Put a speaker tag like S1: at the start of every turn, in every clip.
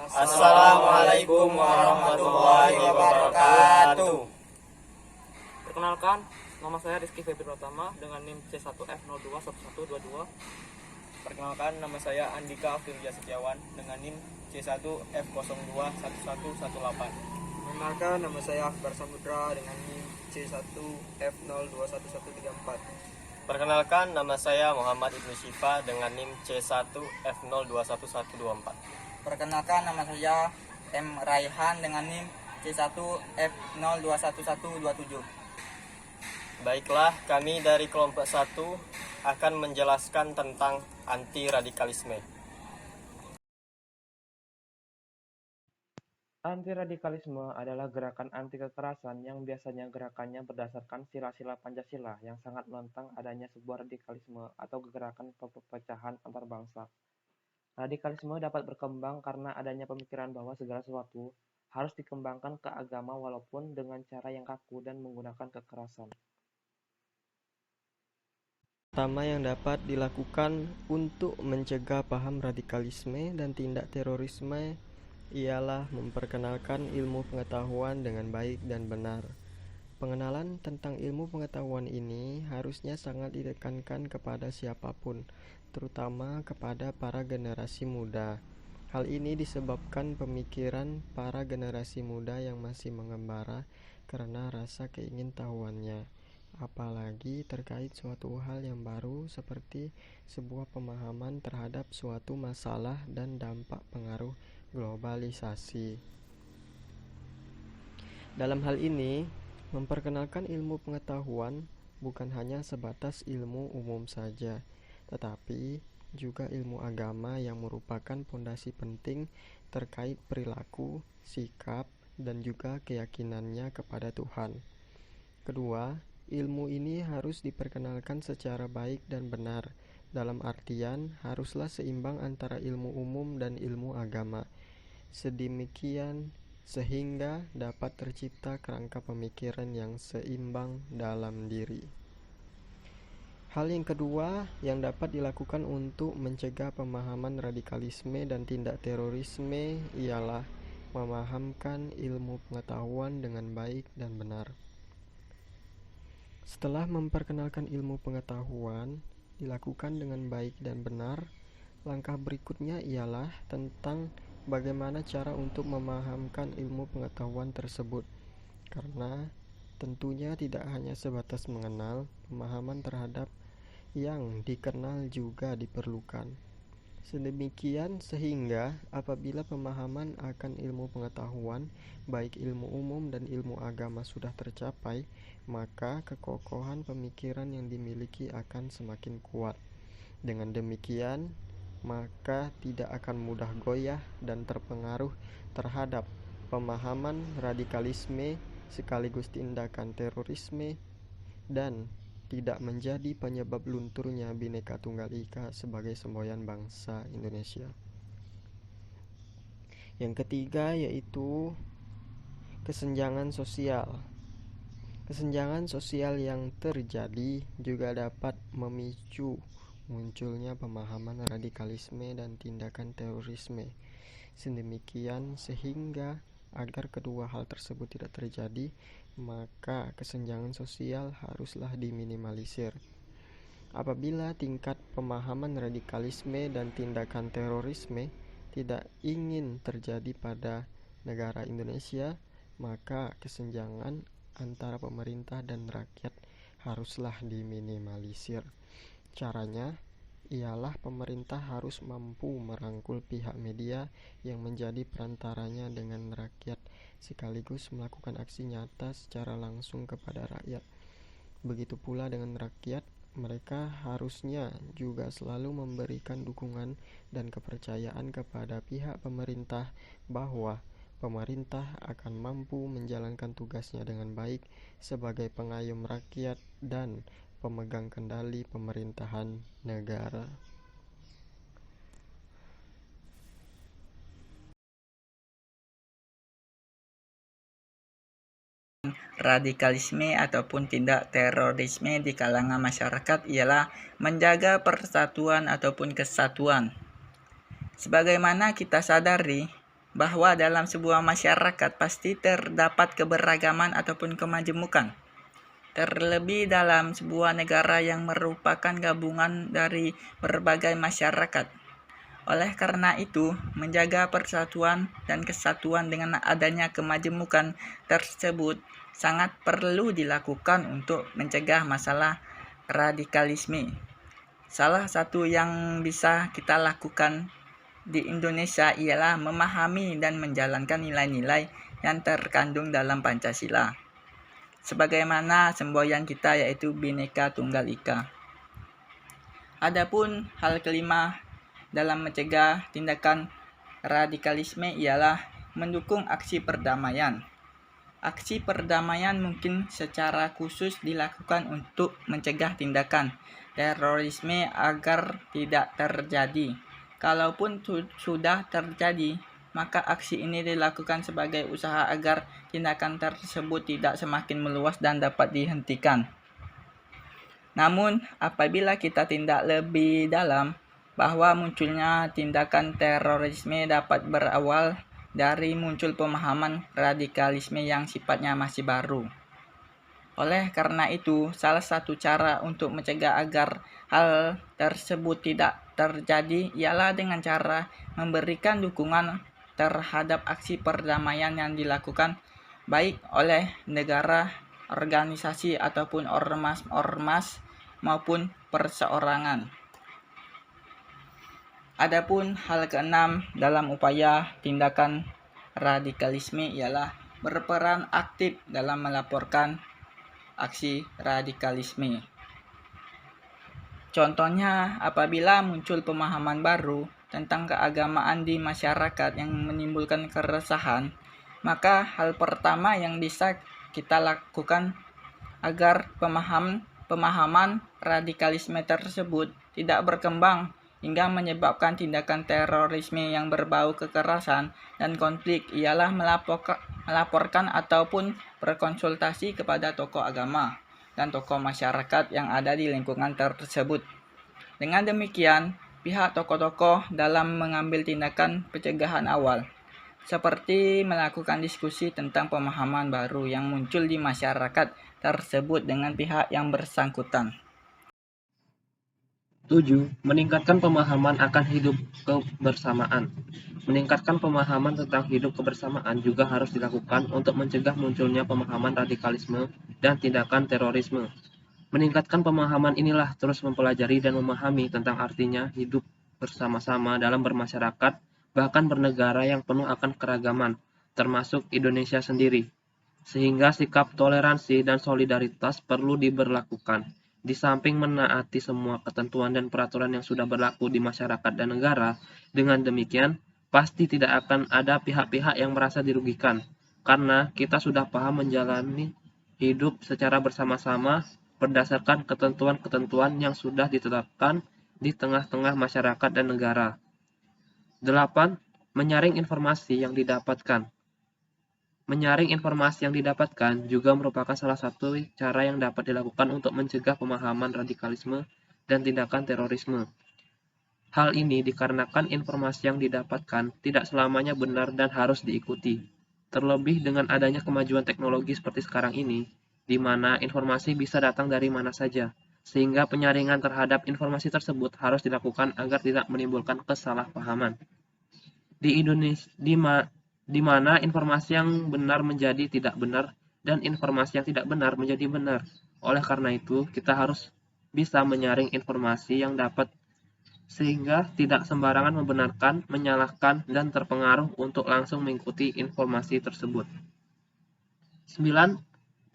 S1: Assalamualaikum warahmatullahi wabarakatuh.
S2: Perkenalkan, nama saya Rizky Febri Pratama dengan NIM C1F021122.
S3: Perkenalkan, nama saya Andika Firja Setiawan dengan NIM C1F021118.
S4: Perkenalkan, nama saya Akbar Samudra dengan NIM C1F021134.
S1: Perkenalkan, nama saya Muhammad Ibnu Syifa dengan NIM C1F021124.
S5: Perkenalkan, nama saya M. Raihan dengan NIM C1F021127.
S1: Baiklah, kami dari kelompok 1 akan menjelaskan tentang anti radikalisme.
S2: Anti-radikalisme adalah gerakan anti kekerasan yang biasanya gerakannya berdasarkan sila-sila Pancasila yang sangat menentang adanya sebuah radikalisme atau gerakan perpecahan antar bangsa. Radikalisme dapat berkembang karena adanya pemikiran bahwa segala sesuatu harus dikembangkan ke agama walaupun dengan cara yang kaku dan menggunakan kekerasan.
S6: Pertama yang dapat dilakukan untuk mencegah paham radikalisme dan tindak terorisme ialah memperkenalkan ilmu pengetahuan dengan baik dan benar. Pengenalan tentang ilmu pengetahuan ini harusnya sangat ditekankan kepada siapapun, terutama kepada para generasi muda. Hal ini disebabkan pemikiran para generasi muda yang masih mengembara karena rasa keingintahuannya, apalagi terkait suatu hal yang baru seperti sebuah pemahaman terhadap suatu masalah dan dampak pengaruh globalisasi. Dalam hal ini, memperkenalkan ilmu pengetahuan bukan hanya sebatas ilmu umum saja, tetapi juga ilmu agama yang merupakan pondasi penting terkait perilaku, sikap, dan juga keyakinannya kepada Tuhan. Kedua, ilmu ini harus diperkenalkan secara baik dan benar, dalam artian haruslah seimbang antara ilmu umum dan ilmu agama. Sedemikian sehingga dapat tercipta kerangka pemikiran yang seimbang dalam diri. Hal yang kedua yang dapat dilakukan untuk mencegah pemahaman radikalisme dan tindak terorisme ialah memahamkan ilmu pengetahuan dengan baik dan benar. Setelah memperkenalkan ilmu pengetahuan dilakukan dengan baik dan benar, langkah berikutnya ialah tentang bagaimana cara untuk memahamkan ilmu pengetahuan tersebut, karena tentunya tidak hanya sebatas mengenal, pemahaman terhadap yang dikenal juga diperlukan. Sedemikian sehingga apabila pemahaman akan ilmu pengetahuan, baik ilmu umum dan ilmu agama sudah tercapai, maka kekokohan pemikiran yang dimiliki akan semakin kuat. Dengan demikian, maka tidak akan mudah goyah dan terpengaruh terhadap pemahaman radikalisme sekaligus tindakan terorisme dan tidak menjadi penyebab lunturnya Bhinneka Tunggal Ika sebagai semboyan bangsa Indonesia. Yang ketiga yaitu kesenjangan sosial. Kesenjangan sosial yang terjadi juga dapat memicu munculnya pemahaman radikalisme dan tindakan terorisme. Sedemikian sehingga agar kedua hal tersebut tidak terjadi, maka kesenjangan sosial haruslah diminimalisir. Apabila tingkat pemahaman radikalisme dan tindakan terorisme tidak ingin terjadi pada negara Indonesia, maka kesenjangan antara pemerintah dan rakyat haruslah diminimalisir. Caranya ialah pemerintah harus mampu merangkul pihak media yang menjadi perantaranya dengan rakyat, sekaligus melakukan aksi nyata secara langsung kepada rakyat. Begitu pula dengan rakyat, mereka harusnya juga selalu memberikan dukungan dan kepercayaan kepada pihak pemerintah bahwa pemerintah akan mampu menjalankan tugasnya dengan baik sebagai pengayom rakyat dan pemegang kendali pemerintahan negara.
S5: Radikalisme ataupun tindak terorisme di kalangan masyarakat ialah menjaga persatuan ataupun kesatuan. Sebagaimana kita sadari bahwa dalam sebuah masyarakat pasti terdapat keberagaman ataupun kemajemukan. Terlebih dalam sebuah negara yang merupakan gabungan dari berbagai masyarakat. Oleh karena itu, menjaga persatuan dan kesatuan dengan adanya kemajemukan tersebut sangat perlu dilakukan untuk mencegah masalah radikalisme. Salah satu yang bisa kita lakukan di Indonesia ialah memahami dan menjalankan nilai-nilai yang terkandung dalam Pancasila. Sebagaimana semboyan kita yaitu Bhinneka Tunggal Ika. Adapun hal kelima dalam mencegah tindakan radikalisme ialah mendukung aksi perdamaian. Aksi perdamaian mungkin secara khusus dilakukan untuk mencegah tindakan terorisme agar tidak terjadi. Kalaupun sudah terjadi, maka aksi ini dilakukan sebagai usaha agar tindakan tersebut tidak semakin meluas dan dapat dihentikan. Namun, apabila kita tindak lebih dalam, bahwa munculnya tindakan terorisme dapat berawal dari muncul pemahaman radikalisme yang sifatnya masih baru. Oleh karena itu, salah satu cara untuk mencegah agar hal tersebut tidak terjadi ialah dengan cara memberikan dukungan terhadap aksi perdamaian yang dilakukan baik oleh negara, organisasi ataupun ormas-ormas maupun perseorangan. Adapun hal keenam dalam upaya tindakan radikalisme ialah berperan aktif dalam melaporkan aksi radikalisme. Contohnya, apabila muncul pemahaman baru tentang keagamaan di masyarakat yang menimbulkan keresahan, maka hal pertama yang bisa kita lakukan agar pemahaman radikalisme tersebut tidak berkembang hingga menyebabkan tindakan terorisme yang berbau kekerasan dan konflik ialah melaporkan ataupun berkonsultasi kepada tokoh agama dan tokoh masyarakat yang ada di lingkungan tersebut. Dengan demikian, pihak tokoh-tokoh dalam mengambil tindakan pencegahan awal, seperti melakukan diskusi tentang pemahaman baru yang muncul di masyarakat tersebut dengan pihak yang bersangkutan.
S2: 7. Meningkatkan pemahaman akan hidup kebersamaan. Meningkatkan pemahaman tentang hidup kebersamaan juga harus dilakukan untuk mencegah munculnya pemahaman radikalisme dan tindakan terorisme. Meningkatkan pemahaman inilah terus mempelajari dan memahami tentang artinya hidup bersama-sama dalam bermasyarakat, bahkan bernegara yang penuh akan keragaman, termasuk Indonesia sendiri. Sehingga sikap toleransi dan solidaritas perlu diberlakukan. Di samping menaati semua ketentuan dan peraturan yang sudah berlaku di masyarakat dan negara, dengan demikian pasti tidak akan ada pihak-pihak yang merasa dirugikan, karena kita sudah paham menjalani hidup secara bersama-sama berdasarkan ketentuan-ketentuan yang sudah ditetapkan di tengah-tengah masyarakat dan negara. 8. Menyaring informasi yang didapatkan. Menyaring informasi yang didapatkan juga merupakan salah satu cara yang dapat dilakukan untuk mencegah pemahaman radikalisme dan tindakan terorisme. Hal ini dikarenakan informasi yang didapatkan tidak selamanya benar dan harus diikuti. Terlebih dengan adanya kemajuan teknologi seperti sekarang ini, di mana informasi bisa datang dari mana saja, sehingga penyaringan terhadap informasi tersebut harus dilakukan agar tidak menimbulkan kesalahpahaman. Di Indonesia, di mana informasi yang benar menjadi tidak benar dan informasi yang tidak benar menjadi benar. Oleh karena itu, kita harus bisa menyaring informasi yang dapat sehingga tidak sembarangan membenarkan, menyalahkan, dan terpengaruh untuk langsung mengikuti informasi tersebut. 9.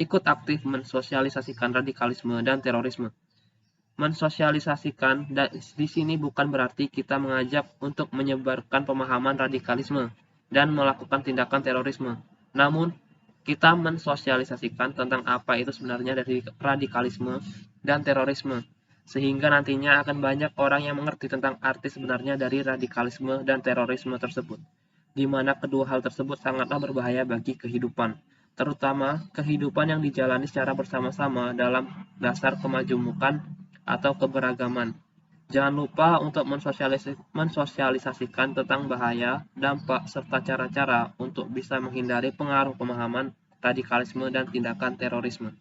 S2: Ikut aktif mensosialisasikan radikalisme dan terorisme. Mensosialisasikan di sini bukan berarti kita mengajak untuk menyebarkan pemahaman radikalisme dan melakukan tindakan terorisme. Namun, kita mensosialisasikan tentang apa itu sebenarnya dari radikalisme dan terorisme, sehingga nantinya akan banyak orang yang mengerti tentang arti sebenarnya dari radikalisme dan terorisme tersebut, di mana kedua hal tersebut sangatlah berbahaya bagi kehidupan, terutama kehidupan yang dijalani secara bersama-sama dalam dasar kemajemukan atau keberagaman. Jangan lupa untuk mensosialisasikan tentang bahaya, dampak, serta cara-cara untuk bisa menghindari pengaruh pemahaman radikalisme dan tindakan terorisme.